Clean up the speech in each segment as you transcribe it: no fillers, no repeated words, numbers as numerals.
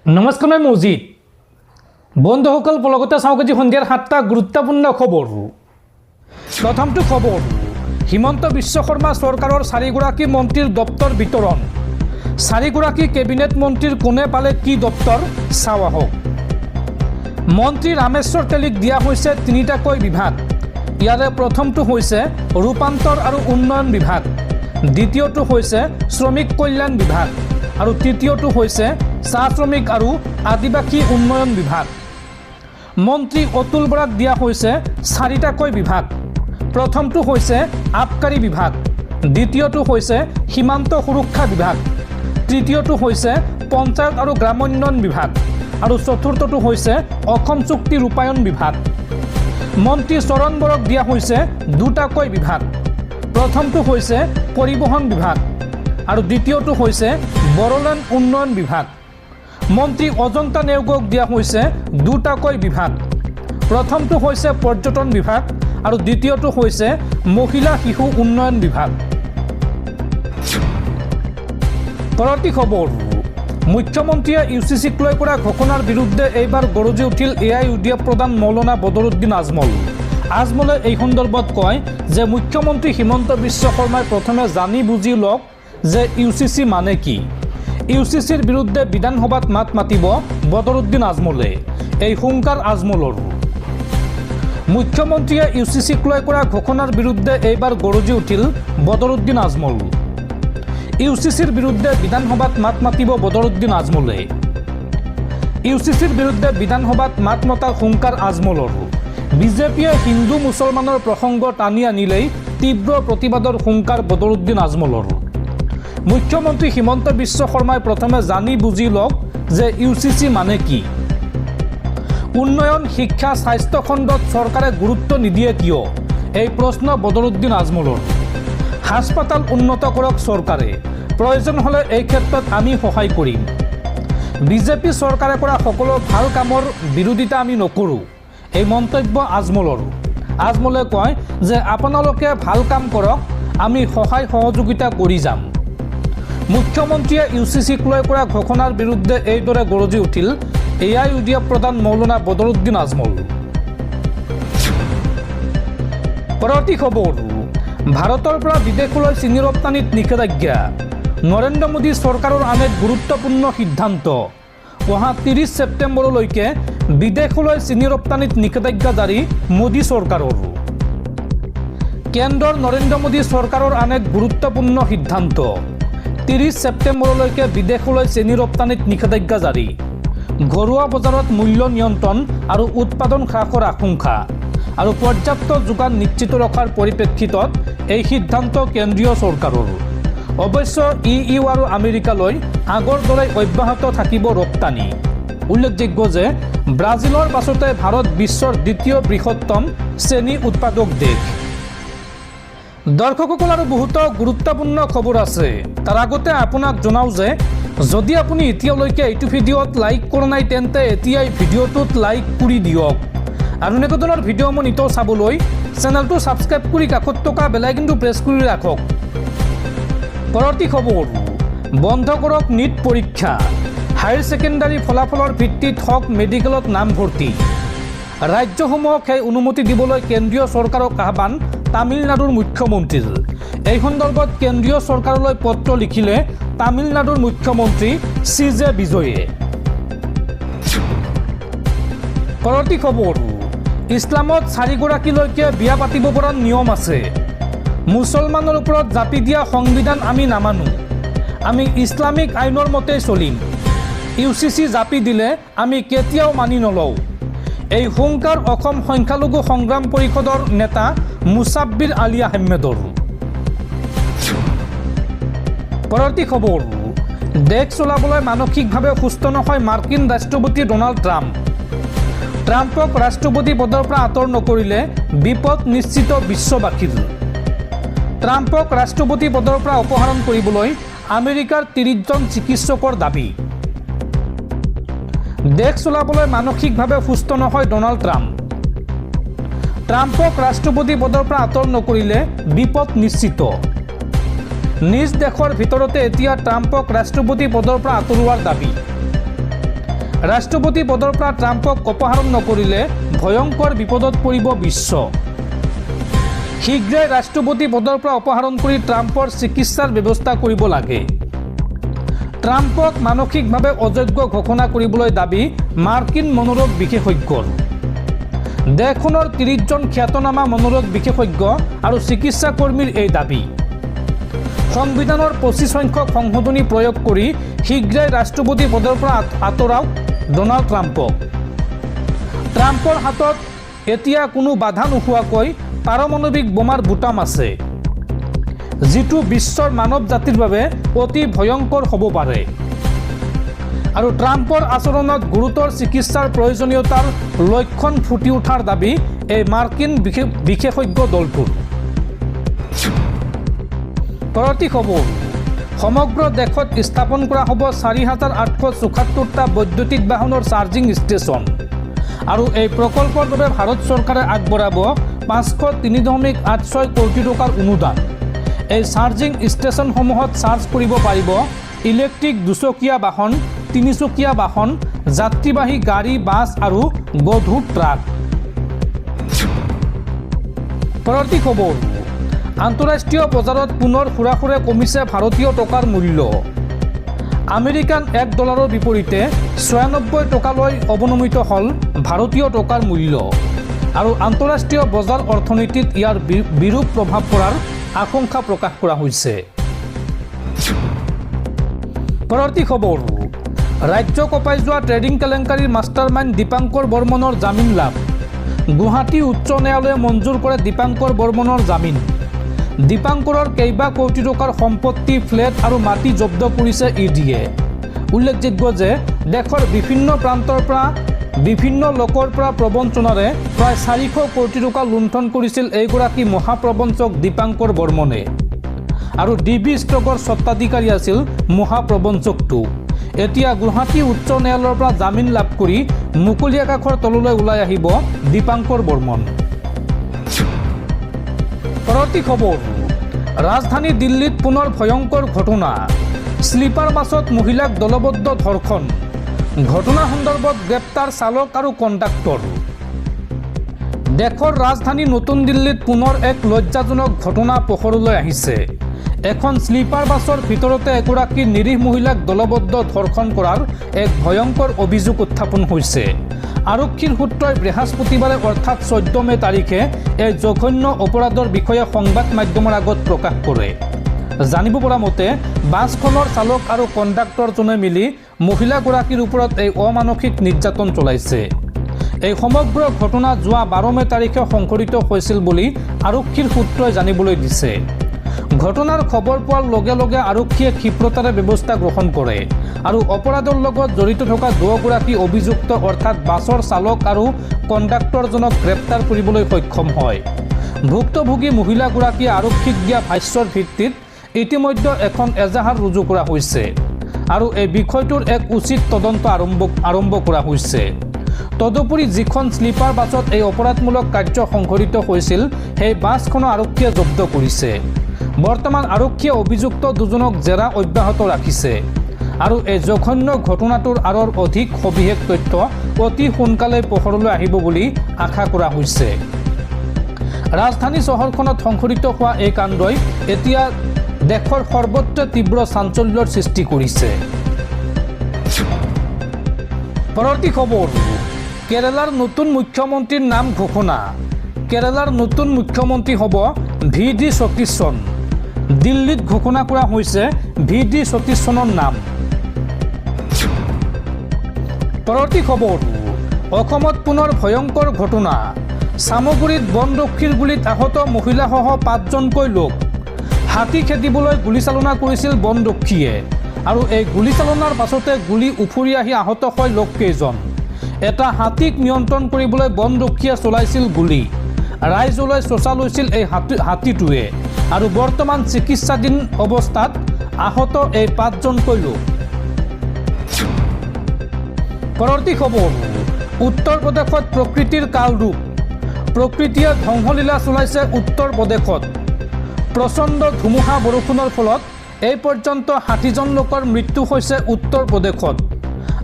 নমস্কাৰ মই মজিদ বন্ধুসকল পলকতে চাওক আজি সন্ধিয়াৰ 7টা গুৰুত্বপূৰ্ণ খবৰ। প্ৰথমটো খবৰ, হিমন্ত বিশ্ব শৰ্মা চৰকাৰৰ 4গৰাকী মন্ত্ৰীৰ দপ্তৰ বিতৰণ। 4গৰাকী কেবিনেট মন্ত্ৰীৰ কোনে পালে কি দপ্তৰ চাওঁ আহক। মন্ত্ৰী ৰামেশ্বৰ তেলীক দিয়া হৈছে 3টাকৈ বিভাগ। ইয়াৰে প্ৰথমটো হৈছে ৰূপান্তৰ আৰু উন্নয়ন বিভাগ, দ্বিতীয়টো হৈছে শ্ৰমিক কল্যাণ বিভাগ আৰু তৃতীয়টো হৈছে চাহ শ্ৰমিক আৰু আদিবাসী উন্নয়ন বিভাগ। মন্ত্ৰী অতুল বৰাক দিয়া হৈছে 4টাকৈ বিভাগ। প্ৰথমটো হৈছে আবকাৰী বিভাগ, দ্বিতীয়টো হৈছে সীমান্ত সুৰক্ষা বিভাগ, তৃতীয়টো হৈছে পঞ্চায়ত আৰু গ্ৰামোন্নয়ন বিভাগ আৰু চতুৰ্থটো হৈছে অসম চুক্তি ৰূপায়ণ বিভাগ। মন্ত্ৰী চৰণ বৰক দিয়া হৈছে 2টাকৈ বিভাগ। প্ৰথমটো হৈছে পৰিবহণ বিভাগ আৰু দ্বিতীয়টো হৈছে বড়োলেণ্ড উন্নয়ন বিভাগ। মন্ত্ৰী অজন্তা নেওগক দিয়া হৈছে 2টাকৈ বিভাগ। প্ৰথমটো হৈছে পৰ্যটন বিভাগ আৰু দ্বিতীয়টো হৈছে মহিলা শিশু উন্নয়ন বিভাগ। পৰৱৰ্তী খবৰ, মুখ্যমন্ত্ৰীয়ে ইউচিচিক লৈ কৰা ঘোষণাৰ বিৰুদ্ধে এইবাৰ গৰজি উঠিল AIUDF প্ৰধান মৌলানা বদৰুদ্দিন আজমল। আজমলে এই সন্দৰ্ভত কয় যে মুখ্যমন্ত্ৰী হিমন্ত বিশ্ব শৰ্মাই প্ৰথমে জানি বুজি লওক যে ইউচিচি মানে কি। ইউচিচিৰ বিৰুদ্ধে বিধানসভাত মাত মাতিব বদৰুদ্দিন আজমলে, এই হুংকাৰ আজমলৰ। মুখ্যমন্ত্ৰীয়ে ইউচিচিক লৈ কৰা ঘোষণাৰ বিৰুদ্ধে এইবাৰ গৰজি উঠিল বদৰুদ্দিন আজমল। ইউচিচিৰ বিৰুদ্ধে বিধানসভাত মাত মাতিব বদৰুদ্দিন আজমলে। ইউচিচিৰ বিৰুদ্ধে বিধানসভাত মাত মতাৰ হুংকাৰ আজমলৰ। বিজেপিয়ে হিন্দু মুছলমানৰ প্ৰসংগ টানি আনিলেই তীব্ৰ প্ৰতিবাদৰ হুংকাৰ বদৰুদ্দিন আজমলৰ। মুখ্যমন্ত্ৰী হিমন্ত বিশ্ব শৰ্মাই প্ৰথমে জানি বুজি লওক যে ইউচিচি মানে কি। উন্নয়ন, শিক্ষা, স্বাস্থ্য খণ্ডত চৰকাৰে গুৰুত্ব নিদিয়ে কিয়, এই প্ৰশ্ন বদৰুদ্দিন আজমলৰ। হাস্পাতাল উন্নত কৰক চৰকাৰে, প্ৰয়োজন হ'লে এই ক্ষেত্ৰত আমি সহায় কৰিম। বিজেপি চৰকাৰে কৰা সকলো ভাল কামৰ বিৰোধিতা আমি নকৰোঁ, এই মন্তব্য আজমলৰ। আজমলে কয় যে আপোনালোকে ভাল কাম কৰক, আমি সহায় সহযোগিতা কৰি যাম। মুখ্যমন্ত্ৰীয়ে ইউচিচিক লৈ কৰা ঘোষণাৰ বিৰুদ্ধে এইদৰে গৰজি উঠিল AIUDF প্ৰধান মৌলানা বদৰুদ্দিন আজমল। পৰৱৰ্তী খবৰ, ভাৰতৰ পৰা বিদেশলৈ চেনি ৰপ্তানিত নিষেধাজ্ঞা। নৰেন্দ্ৰ মোদী চৰকাৰৰ আন এক গুৰুত্বপূৰ্ণ সিদ্ধান্ত। অহা 30 ছেপ্টেম্বৰলৈকে বিদেশলৈ চেনি ৰপ্তানিত নিষেধাজ্ঞা জাৰি মোদী চৰকাৰৰ। কেন্দ্ৰৰ নৰেন্দ্ৰ মোদী চৰকাৰৰ আন এক গুৰুত্বপূৰ্ণ সিদ্ধান্ত। 30 ছেপ্টেম্বৰলৈকে বিদেশলৈ চেনি ৰপ্তানিত নিষেধাজ্ঞা জাৰি। ঘৰুৱা বজাৰত মূল্য নিয়ন্ত্ৰণ আৰু উৎপাদন হ্ৰাসৰ আশংকা আৰু পৰ্যাপ্ত যোগান নিশ্চিত ৰখাৰ পৰিপ্ৰেক্ষিতত এই সিদ্ধান্ত কেন্দ্ৰীয় চৰকাৰৰ। অৱশ্যে EU আৰু আমেৰিকালৈ আগৰ দৰে অব্যাহত থাকিব ৰপ্তানি। উল্লেখযোগ্য যে ব্ৰাজিলৰ পাছতে ভাৰত বিশ্বৰ দ্বিতীয় বৃহত্তম চেনি উৎপাদক দেশ। দৰ্শকসকল, আৰু বহুতো গুৰুত্বপূৰ্ণ খবৰ আছে। তাৰ আগতে আপোনাক জনাওঁ যে যদি আপুনি এতিয়ালৈকে এইটো ভিডিঅ'ত লাইক কৰা নাই তেন্তে এতিয়াই ভিডিঅ'টোত লাইক কৰি দিয়ক আৰু এনেকুৱা ধৰণৰ ভিডিঅ' মই নিতৌ চাবলৈ চেনেলটো ছাবস্ক্ৰাইব কৰি কাষত থকা বেল আইকনটো প্ৰেছ কৰি ৰাখক। পৰৱৰ্তী খবৰ, বন্ধ কৰক নীট পৰীক্ষা। হায়াৰ ছেকেণ্ডাৰী ফলাফলৰ ভিত্তিত হওক মেডিকেলত নামভৰ্তি। ৰাজ্যসমূহক সেই অনুমতি দিবলৈ কেন্দ্ৰীয় চৰকাৰক আহ্বান তামিলনাডুৰ মুখ্যমন্ত্ৰীৰ। এই সন্দৰ্ভত কেন্দ্ৰীয় চৰকাৰলৈ পত্ৰ লিখিলে তামিলনাডুৰ মুখ্যমন্ত্ৰী CJ বিজয়ে। পৰৱৰ্তী খবৰ, ইছলামত 4গৰাকীলৈকে বিয়া পাতিব পৰা নিয়ম আছে। মুছলমানৰ ওপৰত জাপি দিয়া সংবিধান আমি নামানো, আমি ইছলামিক আইনৰ মতেই চলিম। ইউচিচি জাপি দিলে আমি কেতিয়াও মানি নলওঁ, এই হুংকাৰ অসম সংখ্যালঘু সংগ্ৰাম পৰিষদৰ নেতা মুছাব্বিৰ আলী আহমেদৰ। পৰৱৰ্তী খবৰ, দেশ চলাবলৈ মানসিকভাৱে সুস্থ নহয় মাৰ্কিন ৰাষ্ট্ৰপতি ডনাল্ড ট্ৰাম্প। ট্ৰাম্পক ৰাষ্ট্ৰপতি পদৰ পৰা আঁতৰ নকৰিলে বিপদ নিশ্চিত বিশ্ববাসীৰ। ট্ৰাম্পক ৰাষ্ট্ৰপতি পদৰ পৰা অপসাৰণ কৰিবলৈ আমেৰিকাৰ 30জন চিকিৎসকৰ দাবী। দেশ চলাবলৈ মানসিকভাৱে সুস্থ নহয় ডনাল্ড ট্ৰাম্প। ট্ৰাম্পক ৰাষ্ট্ৰপতি পদৰ পৰা আঁতৰ নকৰিলে বিপদ নিশ্চিত। নিজ দেশৰ ভিতৰতে এতিয়া ট্ৰাম্পক ৰাষ্ট্ৰপতি পদৰ পৰা আঁতৰোৱাৰ দাবী। ৰাষ্ট্ৰপতি পদৰ পৰা ট্ৰাম্পক অপসাৰণ নকৰিলে ভয়ংকৰ বিপদত পৰিব বিশ্ব। শীঘ্ৰে ৰাষ্ট্ৰপতি পদৰ পৰা অপসাৰণ কৰি ট্ৰাম্পৰ চিকিৎসাৰ ব্যৱস্থা কৰিব লাগে। ট্ৰাম্পক মানসিকভাৱে অযোগ্য ঘোষণা কৰিবলৈ দাবী মাৰ্কিন মনোৰোগ বিশেষজ্ঞৰ। দেশখনৰ 30জন খ্যাতনামা মনোৰোগ বিশেষজ্ঞ আৰু চিকিৎসা কৰ্মীৰ এই দাবী। সংবিধানৰ 25 সংখ্যক সংশোধনী প্ৰয়োগ কৰি শীঘ্ৰে ৰাষ্ট্ৰপতি পদৰ পৰা আঁতৰাওক ডনাল্ড ট্ৰাম্পক। ট্ৰাম্পৰ হাতত এতিয়া কোনো বাধা নোহোৱাকৈ পাৰমাণৱিক বোমাৰ বুটাম আছে, যিটো বিশ্বৰ মানৱ জাতিৰ বাবে অতি ভয়ংকৰ হ'ব পাৰে। আৰু ট্ৰাম্পৰ আচৰণত গুৰুতৰ চিকিৎসাৰ প্ৰয়োজনীয়তাৰ লক্ষণ ফুটি উঠাৰ দাবী এই মাৰ্কিন বিশেষজ্ঞ দলটোৰ। পৰৱৰ্তী খবৰ, সমগ্ৰ দেশত স্থাপন কৰা হ'ব 4,874টা বৈদ্যুতিক বাহনৰ চাৰ্জিং ষ্টেচন। আৰু এই প্ৰকল্পৰ বাবে ভাৰত চৰকাৰে আগবঢ়াব 503.86 কোটি টকাৰ অনুদান। এই চাৰ্জিং ষ্টেচনসমূহত চাৰ্জ কৰিব পাৰিব ইলেক্ট্ৰিক দুচকীয়া বাহন, তিনিচকীয়া বাহন, যাত্ৰীবাহী গাড়ী, বাছ আৰু গধুৰ ট্ৰাক। পৰৱৰ্তী খবৰ, আন্তঃৰাষ্ট্ৰীয় বজাৰত পুনৰ সুৰাসুৰে কমিছে ভাৰতীয় টকাৰ মূল্য। আমেৰিকান $1 বিপৰীতে 96 টকালৈ অৱনমিত হ'ল ভাৰতীয় টকাৰ মূল্য। আৰু আন্তঃৰাষ্ট্ৰীয় বজাৰ অৰ্থনীতিত ইয়াৰ বিৰূপ প্ৰভাৱ পৰাৰ আশংকা প্ৰকাশ কৰা হৈছে। পৰৱৰ্তী খবৰ, ৰাজ্য কঁপাই যোৱা ট্ৰেডিং কেলেংকাৰীৰ মাষ্টাৰমাইণ্ড দীপাংকৰ বৰ্মনৰ জামিন লাভ। গুৱাহাটী উচ্চ ন্যায়ালয়ে মঞ্জুৰ কৰে দীপাংকৰ বৰ্মনৰ জামিন। দীপাংকৰৰ কেইবা কোটি টকাৰ সম্পত্তি, ফ্লেট আৰু মাটি জব্দ কৰিছে ইডিয়ে। উল্লেখযোগ্য যে দেশৰ বিভিন্ন প্ৰান্তৰ পৰা বিভিন্ন লোকৰ পৰা প্ৰবঞ্চনাৰে প্ৰায় 400 কোটি টকা লুণ্ঠন কৰিছিল এইগৰাকী মহাপ্ৰবঞ্চক দীপাংকৰ বৰ্মনে। আৰু ডিবি ষ্টকৰ স্বত্বাধিকাৰী আছিল মহাপ্ৰবঞ্চকটো। এতিয়া গুৱাহাটী উচ্চ ন্যায়ালয়ৰ পৰা জামিন লাভ কৰি মুকলি আকাশৰ তললৈ ওলাই আহিব দীপাংকৰ বৰ্মন। পৰৱৰ্তী খবৰ, ৰাজধানী দিল্লীত পুনৰ ভয়ংকৰ ঘটনা। স্লিপাৰ বাছত মহিলাক দলবদ্ধ ধৰ্ষণ। ঘটনা সন্দৰ্ভত গ্ৰেপ্তাৰ চালক আৰু কণ্ডাক্টৰ। দেশৰ ৰাজধানী নতুন দিল্লীত পুনৰ এক লজ্জাজনক ঘটনা পোহৰলৈ আহিছে। এখন স্লিপাৰ বাছৰ ভিতৰতে এগৰাকী নিৰীহ মহিলাক দলবদ্ধ ধৰ্ষণ কৰাৰ এক ভয়ংকৰ অভিযোগ উত্থাপন হৈছে। আৰক্ষীৰ সূত্ৰই বৃহস্পতিবাৰে অৰ্থাৎ 14 মে তাৰিখে এই জঘন্য অপৰাধৰ বিষয়ে সংবাদ মাধ্যমৰ আগত প্ৰকাশ কৰে। জানিব পৰা মতে বাছখনৰ চালক আৰু কণ্ডাক্টৰজনে মিলি মহিলাগৰাকীৰ ওপৰত এই অমানসিক নিৰ্যাতন চলাইছে। এই সমগ্ৰ ঘটনা যোৱা 12 মে তাৰিখে সংঘটিত হৈছিল বুলি আৰক্ষীৰ সূত্ৰই জানিবলৈ দিছে। ঘটনাৰ খবৰ পোৱাৰ লগে লগে আৰক্ষীয়ে ক্ষীপ্ৰতাৰে ব্যৱস্থা গ্ৰহণ কৰে আৰু অপৰাধৰ লগত জড়িত থকা দুয়োগৰাকী অভিযুক্ত অৰ্থাৎ বাছৰ চালক আৰু কণ্ডাক্টৰজনক গ্ৰেপ্তাৰ কৰিবলৈ সক্ষম হয়। ভুক্তভোগী মহিলাগৰাকীয়ে আৰক্ষীক দিয়া ভাষ্যৰ ভিত্তিত ইতিমধ্যে এখন এজাহাৰ ৰুজু কৰা হৈছে আৰু এই বিষয়টোৰ এক উচিত তদন্ত আৰম্ভ কৰা হৈছে। তদুপৰি যিখন স্লিপাৰ বাছত এই অপৰাধমূলক কাৰ্য সংঘটিত হৈছিল সেই বাছখনো আৰক্ষীয়ে জব্দ কৰিছে। বৰ্তমান আৰক্ষীয়ে অভিযুক্ত দুজনক জেৰা অব্যাহত ৰাখিছে আৰু এই জঘন্য ঘটনাটোৰ আঁৰৰ অধিক সবিশেষ তথ্য অতি সোনকালে পোহৰলৈ আহিব বুলি আশা কৰা হৈছে। ৰাজধানী চহৰখনত সংঘটিত হোৱা এই কাণ্ডই এতিয়া দেশৰ সৰ্বত্ৰ তীব্ৰ চাঞ্চল্যৰ সৃষ্টি কৰিছে। পৰৱৰ্তী খবৰ, কেৰালাৰ নতুন মুখ্যমন্ত্ৰীৰ নাম ঘোষণা। কেৰালাৰ নতুন মুখ্যমন্ত্ৰী হ'ব VD সতীশন। দিল্লীত ঘোষণা কৰা হৈছে VD সতীশনৰ নাম। পৰৱৰ্তী খবৰ, অসমত পুনৰ ভয়ংকৰ ঘটনা। চামগুৰিত বনৰক্ষীৰ গুলীত আহত মহিলাসহ 5জনকৈ লোক। হাতী খেদিবলৈ গুলীচালনা কৰিছিল বনৰক্ষীয়ে আৰু এই গুলীচালনাৰ পাছতে গুলী উফৰি আহি আহত হয় লোককেইজন। এটা হাতীক নিয়ন্ত্ৰণ কৰিবলৈ বনৰক্ষীয়ে চলাইছিল গুলী। ৰাইজলৈ চোচা লৈছিল এই হাতীটোৱে আৰু বৰ্তমান চিকিৎসাধীন অৱস্থাত আহত এই 5জনকৈ লোক। পৰৱৰ্তী খবৰ, উত্তৰ প্ৰদেশত প্ৰকৃতিৰ কালৰূপ। প্ৰকৃতিয়ে ধ্বংসলীলা চলাইছে উত্তৰ প্ৰদেশত। প্ৰচণ্ড ধুমুহা বৰষুণৰ ফলত এই পৰ্যন্ত 60জন লোকৰ মৃত্যু হৈছে উত্তৰ প্ৰদেশত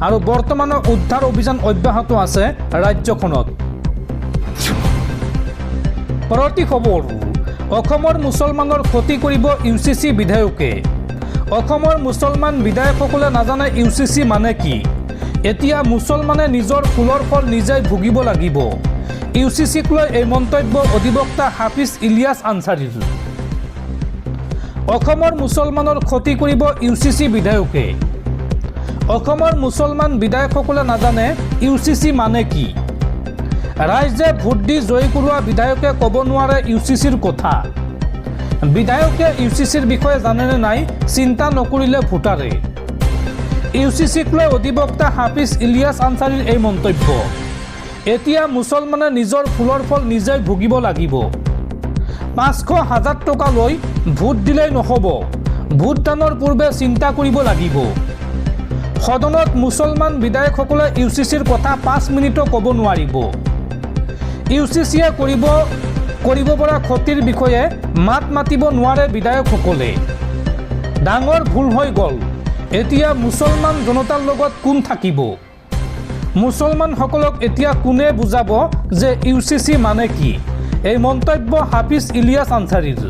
আৰু বৰ্তমানৰ উদ্ধাৰ অভিযান অব্যাহত আছে ৰাজ্যখনত। পৰৱৰ্তী খবৰ, অসমৰ মুছলমানৰ ক্ষতি কৰিব UCC বিধায়কে। অসমৰ মুছলমান বিধায়কসকলে নাজানে UCC মানে কি। এতিয়া মুছলমানে নিজৰ ফুলৰ ফল নিজেই ভুগিব লাগিব। UCCক লৈ এই মন্তব্য অধিবক্তা হাফিজ ইলিয়াছ আনচাৰীৰ। অসমৰ মুছলমানৰ ক্ষতি কৰিব UCC বিধায়কে। অসমৰ মুছলমান বিধায়কসকলে নাজানে UCC মানে কি। ৰাইজে ভোট দি জয়ী কৰোৱা বিধায়কে ক'ব নোৱাৰে UCCৰ কথা। বিধায়কে UCCৰ বিষয়ে জানেনে নাই চিন্তা নকৰিলে ভোটাৰে। UCCক লৈ অধিবক্তা হাফিজ ইলিয়াছ আনচাৰীৰ এই মন্তব্য। এতিয়া মুছলমানে নিজৰ ফুলৰ ফল নিজেই ভুগিব লাগিব। 500,000 টকা লৈ ভোট দিলেই নহ'ব, ভোটদানৰ পূৰ্বে চিন্তা কৰিব লাগিব। সদনত মুছলমান বিধায়কসকলে UCCৰ কথা 5 মিনিটো ক'ব নোৱাৰিব। UCCয়ে কৰিব পৰা ক্ষতিৰ বিষয়ে মাত মাতিব নোৱাৰে বিধায়কসকলে। ডাঙৰ ভুল হৈ গ'ল। এতিয়া মুছলমান জনতাৰ লগত কোন থাকিব? মুছলমানসকলক এতিয়া কোনে বুজাব যে UCC মানে কি? এই মন্তব্য হাফিজ ইলিয়াছ আনচাৰীৰ।